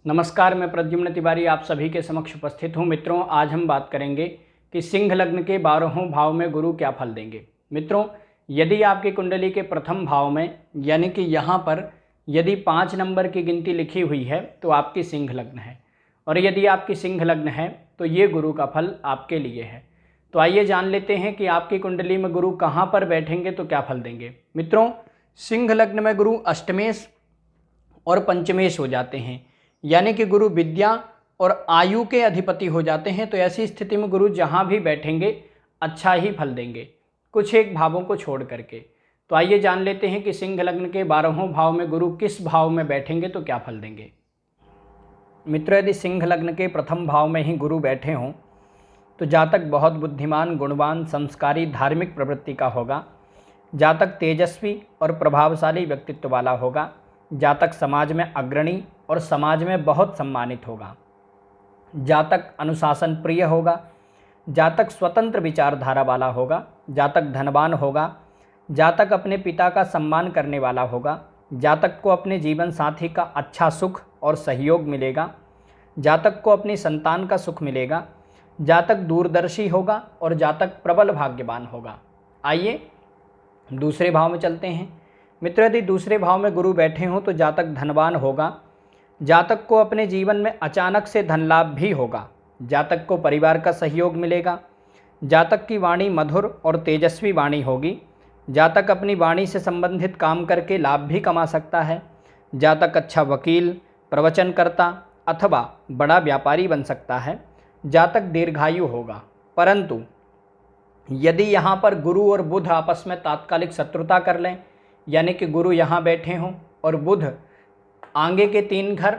नमस्कार, मैं प्रद्युम्न तिवारी आप सभी के समक्ष उपस्थित हूँ। मित्रों, आज हम बात करेंगे कि सिंह लग्न के 12वें भाव में गुरु क्या फल देंगे। मित्रों, यदि आपकी कुंडली के प्रथम भाव में यानी कि यहाँ पर यदि 5 नंबर की गिनती लिखी हुई है तो आपकी सिंह लग्न है, और यदि आपकी सिंह लग्न है तो ये गुरु का फल आपके लिए है। तो आइए जान लेते हैं कि आपकी कुंडली में गुरु कहाँ पर बैठेंगे तो क्या फल देंगे। मित्रों, सिंह लग्न में गुरु अष्टमेश और पंचमेश हो जाते हैं, यानी कि गुरु विद्या और आयु के अधिपति हो जाते हैं। तो ऐसी स्थिति में गुरु जहाँ भी बैठेंगे अच्छा ही फल देंगे, कुछ एक भावों को छोड़ करके। तो आइए जान लेते हैं कि सिंह लग्न के 12वें भाव में गुरु किस भाव में बैठेंगे तो क्या फल देंगे। मित्रों, यदि सिंह लग्न के प्रथम भाव में ही गुरु बैठे हों तो जातक बहुत बुद्धिमान, गुणवान, संस्कारी, धार्मिक प्रवृत्ति का होगा। जातक तेजस्वी और प्रभावशाली व्यक्तित्व वाला होगा। जातक समाज में अग्रणी और समाज में बहुत सम्मानित होगा। जातक अनुशासन प्रिय होगा। जातक स्वतंत्र विचारधारा वाला होगा। जातक धनवान होगा। जातक अपने पिता का सम्मान करने वाला होगा। जातक को अपने जीवन साथी का अच्छा सुख और सहयोग मिलेगा। जातक को अपनी संतान का सुख मिलेगा। जातक दूरदर्शी होगा और जातक प्रबल भाग्यवान होगा। आइए दूसरे भाव में चलते हैं। मित्र, यदि दूसरे भाव में गुरु बैठे हों तो जातक धनवान होगा। जातक को अपने जीवन में अचानक से धन लाभ भी होगा। जातक को परिवार का सहयोग मिलेगा। जातक की वाणी मधुर और तेजस्वी वाणी होगी। जातक अपनी वाणी से संबंधित काम करके लाभ भी कमा सकता है। जातक अच्छा वकील, प्रवचनकर्ता अथवा बड़ा व्यापारी बन सकता है। जातक दीर्घायु होगा। परंतु यदि यहाँ पर गुरु और बुध आपस में तात्कालिक शत्रुता कर लें, यानी कि गुरु यहाँ बैठे हों और बुध आगे के 3 घर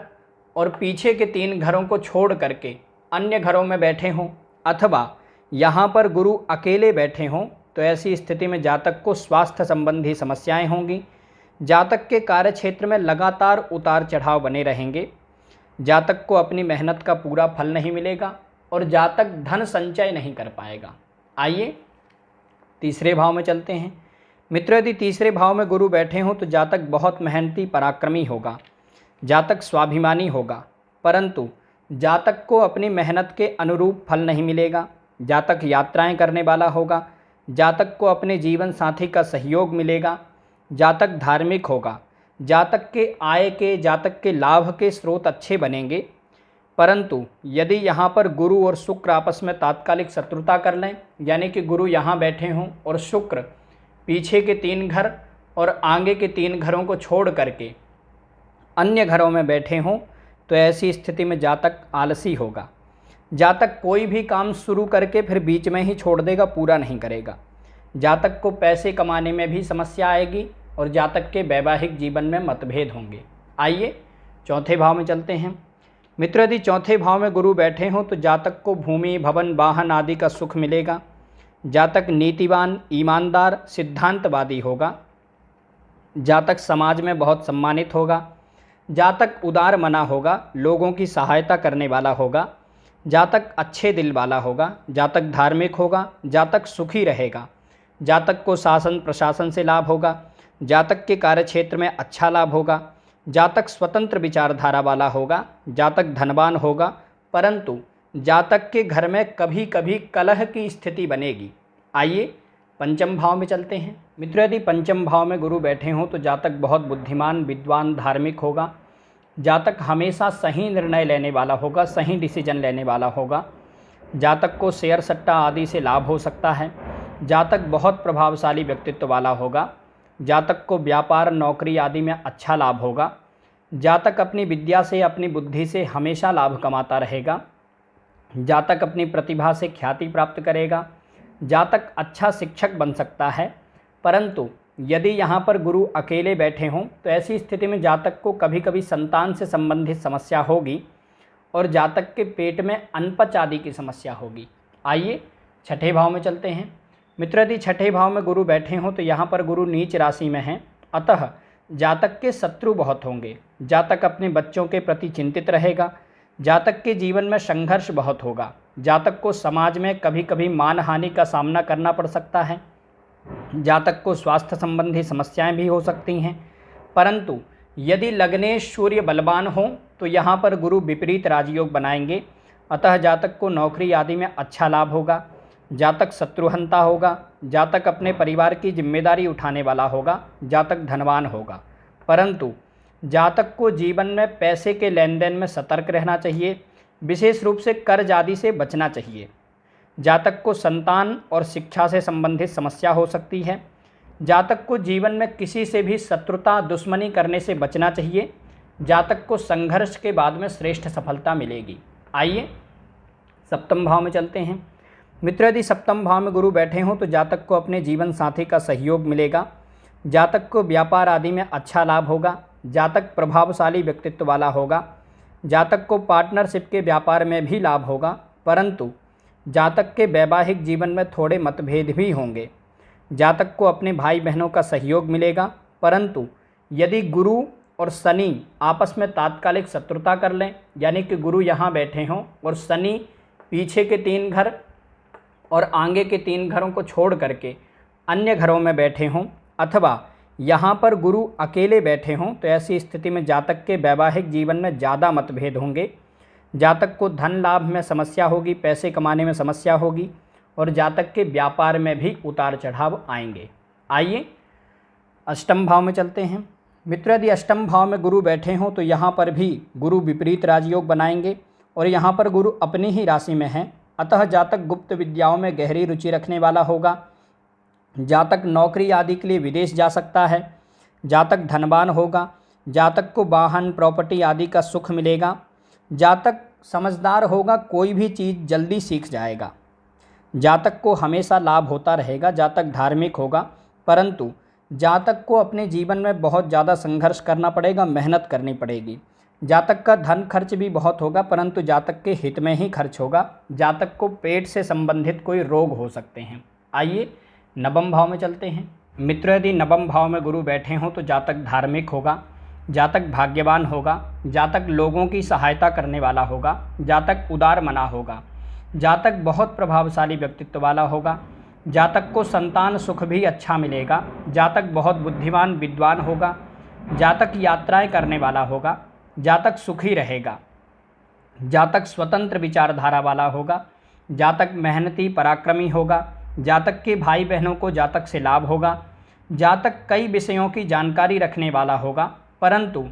और पीछे के 3 घरों को छोड़ करके अन्य घरों में बैठे हों, अथवा यहाँ पर गुरु अकेले बैठे हों, तो ऐसी स्थिति में जातक को स्वास्थ्य संबंधी समस्याएं होंगी। जातक के कार्य क्षेत्र में लगातार उतार चढ़ाव बने रहेंगे। जातक को अपनी मेहनत का पूरा फल नहीं मिलेगा और जातक धन संचय नहीं कर पाएगा। आइए तीसरे भाव में चलते हैं। मित्र, यदि तीसरे भाव में गुरु बैठे हों तो जातक बहुत मेहनती, पराक्रमी होगा। जातक स्वाभिमानी होगा, परंतु जातक को अपनी मेहनत के अनुरूप फल नहीं मिलेगा। जातक यात्राएं करने वाला होगा। जातक को अपने जीवन साथी का सहयोग मिलेगा। जातक धार्मिक होगा। जातक के आय के, जातक के लाभ के स्रोत अच्छे बनेंगे। परंतु यदि यहाँ पर गुरु और शुक्र आपस में तात्कालिक शत्रुता कर लें, यानी कि गुरु यहाँ बैठे हों और शुक्र पीछे के 3 घर और आगे के 3 घरों को छोड़ करके अन्य घरों में बैठे हों, तो ऐसी स्थिति में जातक आलसी होगा। जातक कोई भी काम शुरू करके फिर बीच में ही छोड़ देगा, पूरा नहीं करेगा। जातक को पैसे कमाने में भी समस्या आएगी और जातक के वैवाहिक जीवन में मतभेद होंगे। आइए चौथे भाव में चलते हैं। मित्र, यदि चौथे भाव में गुरु बैठे हों तो जातक को भूमि, भवन, वाहन आदि का सुख मिलेगा। जातक नीतिवान, ईमानदार, सिद्धांतवादी होगा। जातक समाज में बहुत सम्मानित होगा। जातक उदार मना होगा, लोगों की सहायता करने वाला होगा। जातक अच्छे दिल वाला होगा। जातक धार्मिक होगा। जातक सुखी रहेगा। जातक को शासन प्रशासन से लाभ होगा। जातक के कार्यक्षेत्र में अच्छा लाभ होगा। जातक स्वतंत्र विचारधारा वाला होगा। जातक धनवान होगा, परंतु जातक के घर में कभी कभी कलह की स्थिति बनेगी। आइए पंचम भाव में चलते हैं। मित्रों, यदि पंचम भाव में गुरु बैठे हों तो जातक बहुत बुद्धिमान, विद्वान, धार्मिक होगा। जातक हमेशा सही निर्णय लेने वाला होगा, सही डिसीजन लेने वाला होगा। जातक को शेयर सट्टा आदि से लाभ हो सकता है। जातक बहुत प्रभावशाली व्यक्तित्व वाला होगा। जातक को व्यापार, नौकरी आदि में अच्छा लाभ होगा। जातक अपनी विद्या से, अपनी बुद्धि से हमेशा लाभ कमाता रहेगा। जातक अपनी प्रतिभा से ख्याति प्राप्त करेगा। जातक अच्छा शिक्षक बन सकता है। परंतु यदि यहाँ पर गुरु अकेले बैठे हों तो ऐसी स्थिति में जातक को कभी कभी संतान से संबंधित समस्या होगी और जातक के पेट में अनपच आदि की समस्या होगी। आइए छठे भाव में चलते हैं। मित्र, यदि छठे भाव में गुरु बैठे हों तो यहाँ पर गुरु नीच राशि में हैं, अतः जातक के शत्रु बहुत होंगे। जातक अपने बच्चों के प्रति चिंतित रहेगा। जातक के जीवन में संघर्ष बहुत होगा। जातक को समाज में कभी कभी मान हानि का सामना करना पड़ सकता है। जातक को स्वास्थ्य संबंधी समस्याएं भी हो सकती हैं, परंतु यदि लग्ने सूर्य बलवान हो तो यहाँ पर गुरु विपरीत राजयोग बनाएंगे, अतः जातक को नौकरी आदि में अच्छा लाभ होगा। जातक शत्रुहंता होगा, जातक अपने परिवार की जिम्मेदारी उठाने वाला होगा, जातक धनवान होगा। परंतु जातक को जीवन में पैसे के लेन देन में सतर्क रहना चाहिए, विशेष रूप से कर्ज आदि से बचना चाहिए। जातक को संतान और शिक्षा से संबंधित समस्या हो सकती है। जातक को जीवन में किसी से भी शत्रुता दुश्मनी करने से बचना चाहिए। जातक को संघर्ष के बाद में श्रेष्ठ सफलता मिलेगी। आइए सप्तम भाव में चलते हैं। मित्र, यदि सप्तम भाव में गुरु बैठे हों तो जातक को अपने जीवन साथी का सहयोग मिलेगा। जातक को व्यापार आदि में अच्छा लाभ होगा। जातक प्रभावशाली व्यक्तित्व वाला होगा। जातक को पार्टनरशिप के व्यापार में भी लाभ होगा, परंतु जातक के वैवाहिक जीवन में थोड़े मतभेद भी होंगे। जातक को अपने भाई बहनों का सहयोग मिलेगा, परंतु यदि गुरु और शनि आपस में तात्कालिक शत्रुता कर लें, यानी कि गुरु यहाँ बैठे हों और शनि पीछे के 3 घर और आगे के 3 घरों को छोड़ करके अन्य घरों में बैठे हों, अथवा यहाँ पर गुरु अकेले बैठे हों, तो ऐसी स्थिति में जातक के वैवाहिक जीवन में ज़्यादा मतभेद होंगे। जातक को धन लाभ में समस्या होगी, पैसे कमाने में समस्या होगी और जातक के व्यापार में भी उतार चढ़ाव आएंगे। आइए अष्टम भाव में चलते हैं। मित्र, यदि अष्टम भाव में गुरु बैठे हों तो यहाँ पर भी गुरु विपरीत राजयोग बनाएंगे और यहाँ पर गुरु अपनी ही राशि में हैं, अतः जातक गुप्त विद्याओं में गहरी रुचि रखने वाला होगा। जातक नौकरी आदि के लिए विदेश जा सकता है। जातक धनवान होगा। जातक को वाहन प्रॉपर्टी आदि का सुख मिलेगा। जातक समझदार होगा, कोई भी चीज़ जल्दी सीख जाएगा। जातक को हमेशा लाभ होता रहेगा। जातक धार्मिक होगा, परंतु जातक को अपने जीवन में बहुत ज़्यादा संघर्ष करना पड़ेगा, मेहनत करनी पड़ेगी। जातक का धन खर्च भी बहुत होगा, परंतु जातक के हित में ही खर्च होगा। जातक को पेट से संबंधित कोई रोग हो सकते हैं। आइए नवम भाव में चलते हैं। मित्र, यदि नवम भाव में गुरु बैठे हों तो जातक धार्मिक होगा। जातक भाग्यवान होगा। जातक लोगों की सहायता करने वाला होगा। जातक उदार मना होगा। जातक बहुत प्रभावशाली व्यक्तित्व वाला होगा। जातक को संतान सुख भी अच्छा मिलेगा। जातक बहुत बुद्धिमान विद्वान होगा। जातक यात्राएं करने वाला होगा। जातक सुखी रहेगा। जातक स्वतंत्र विचारधारा वाला होगा। जातक मेहनती पराक्रमी होगा। जातक के भाई बहनों को जातक से लाभ होगा। जातक कई विषयों की जानकारी रखने वाला होगा, परंतु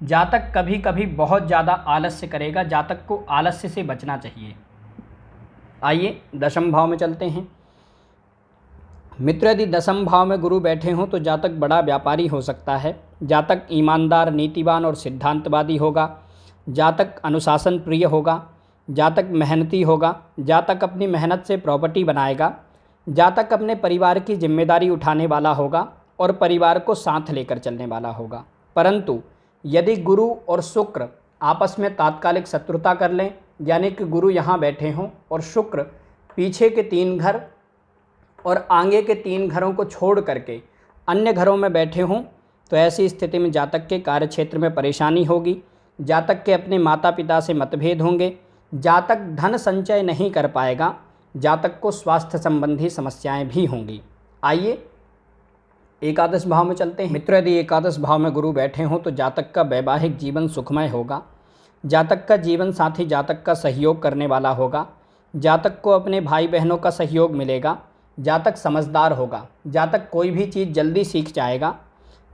जातक कभी कभी बहुत ज़्यादा आलस्य करेगा। जातक को आलस्य से बचना चाहिए। आइए दशम भाव में चलते हैं। मित्र, यदि दशम भाव में गुरु बैठे हों तो जातक बड़ा व्यापारी हो सकता है। जातक ईमानदार, नीतिवान और सिद्धांतवादी होगा। जातक अनुशासन प्रिय होगा। जातक मेहनती होगा। जातक अपनी मेहनत से प्रॉपर्टी बनाएगा। जातक अपने परिवार की जिम्मेदारी उठाने वाला होगा और परिवार को साथ लेकर चलने वाला होगा। परंतु यदि गुरु और शुक्र आपस में तात्कालिक शत्रुता कर लें, यानी कि गुरु यहाँ बैठे हों और शुक्र पीछे के 3 घर और आगे के 3 घरों को छोड़ करके अन्य घरों में बैठे हों, तो ऐसी स्थिति में जातक के कार्य क्षेत्र में परेशानी होगी। जातक के अपने माता पिता से मतभेद होंगे। जातक धन संचय नहीं कर पाएगा। जातक को स्वास्थ्य संबंधी समस्याएं भी होंगी। आइए एकादश भाव में चलते हैं। मित्र, यदि एकादश भाव में गुरु बैठे हों तो जातक का वैवाहिक जीवन सुखमय होगा। जातक का जीवन साथी जातक का सहयोग करने वाला होगा। जातक को अपने भाई बहनों का सहयोग मिलेगा। जातक समझदार होगा। जातक कोई भी चीज़ जल्दी सीख जाएगा।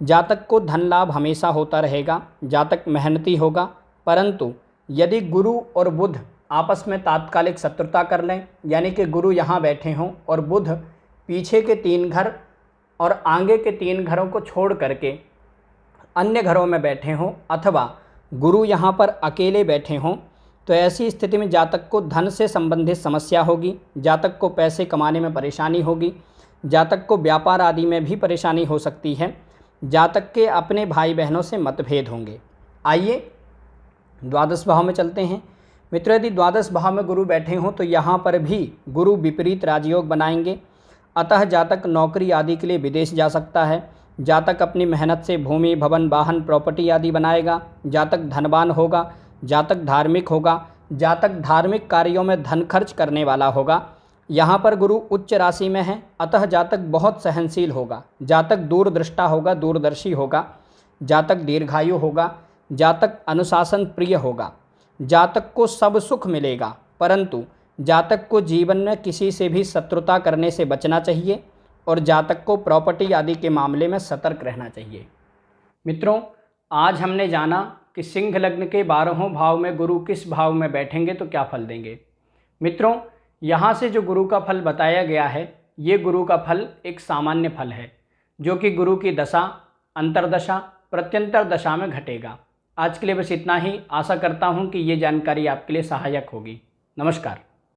जातक को धन लाभ हमेशा होता रहेगा। जातक मेहनती होगा, परंतु यदि गुरु और बुध आपस में तात्कालिक शत्रुता कर लें, यानी कि गुरु यहाँ बैठे हों और बुध पीछे के 3 घर और आगे के 3 घरों को छोड़ करके अन्य घरों में बैठे हों, अथवा गुरु यहाँ पर अकेले बैठे हों, तो ऐसी स्थिति में जातक को धन से संबंधित समस्या होगी। जातक को पैसे कमाने में परेशानी होगी। जातक को व्यापार आदि में भी परेशानी हो सकती है। जातक के अपने भाई बहनों से मतभेद होंगे। आइए द्वादश भाव में चलते हैं। मित्र, यदि द्वादश भाव में गुरु बैठे हों तो यहाँ पर भी गुरु विपरीत राजयोग बनाएंगे, अतः जातक नौकरी आदि के लिए विदेश जा सकता है। जातक अपनी मेहनत से भूमि भवन वाहन प्रॉपर्टी आदि बनाएगा। जातक धनवान होगा। जातक धार्मिक होगा। जातक धार्मिक कार्यों में धन खर्च करने वाला होगा। यहाँ पर गुरु उच्च राशि में है, अतः जातक बहुत सहनशील होगा। जातक दूरदृष्टा होगा, दूरदर्शी होगा। जातक दीर्घायु होगा, जातक अनुशासन प्रिय होगा, जातक को सब सुख मिलेगा, परंतु जातक को जीवन में किसी से भी शत्रुता करने से बचना चाहिए और जातक को प्रॉपर्टी आदि के मामले में सतर्क रहना चाहिए। मित्रों, आज हमने जाना कि सिंह लग्न के 12वें भाव में गुरु किस भाव में बैठेंगे तो क्या फल देंगे। मित्रों, यहाँ से जो गुरु का फल बताया गया है, ये गुरु का फल एक सामान्य फल है जो कि गुरु की दशा, अंतर्दशा, प्रत्यंतर दशा में घटेगा। आज के लिए बस इतना ही। आशा करता हूँ कि ये जानकारी आपके लिए सहायक होगी। नमस्कार।